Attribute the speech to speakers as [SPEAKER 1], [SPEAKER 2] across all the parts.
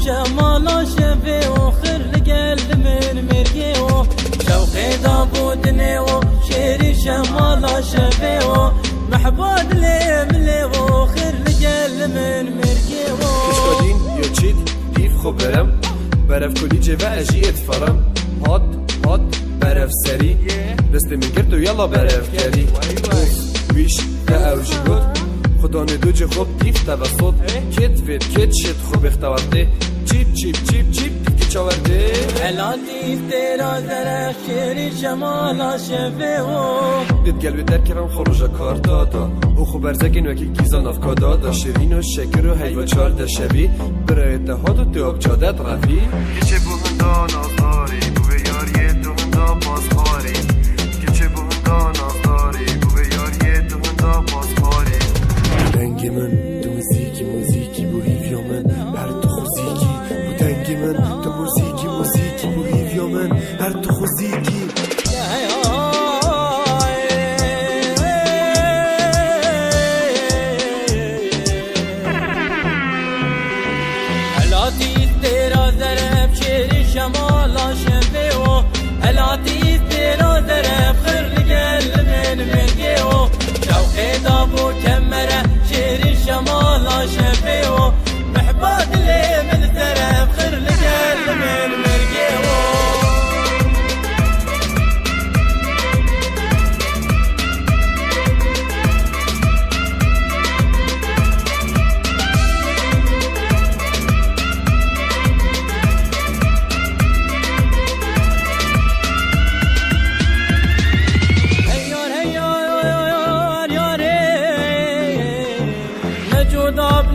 [SPEAKER 1] شمالا شفه و خر قلب من مرقه و شوقي دابودني و شيري شمالا شفه و محبوب لي و خر قلب من مرقه و
[SPEAKER 2] كشكالين يا تشيد كيف خبرم برف كلي جوا اجيت فرم هات برف سري دست من گرد و يلا برف كري ويش دا اوجي بود خدا ندوج خوب دیف توسط کت وید کت شد خوب اختوارده چیپ که چاورده
[SPEAKER 1] الان دیف تیرا زرخ شیری شمالا شفه و
[SPEAKER 2] دید قلبی در کرم خروجا کار دادا او خوب ارزگین وکی گیزان افکا دادا شیرین و شکر و حیو چارده شوی برای اتحاد و دیاب جادت روی
[SPEAKER 3] گیچه بوهندا نازداری بوه یاریه دوهندا بازخاری گیچه بوهندا نازداری بوه یاریه دوهندا بازخاری
[SPEAKER 2] دنگ من تو موزیکی بو هیویا من هر تو خوزیکی بو دنگ من تو موزیکی بو هیویا من هر تو خوزیکی
[SPEAKER 1] الاتیز تیرا زرب شیری شمالا شفه و الاتیز تیرا زرب خر قلب من مرقه و شوقي دابو كمره شيري شمالا شفه و محبوب لي من زرب خر قلب من مرقه و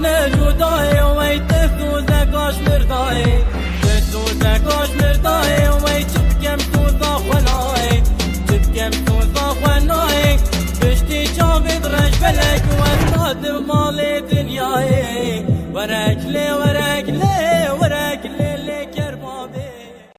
[SPEAKER 1] نجودای وای تو زکاش مردای تو زکاش مردای وای چپکم تو زاخنای چپکم تو زاخنای بشتی چابد رش بلک و استاد مال دنیای ورک لی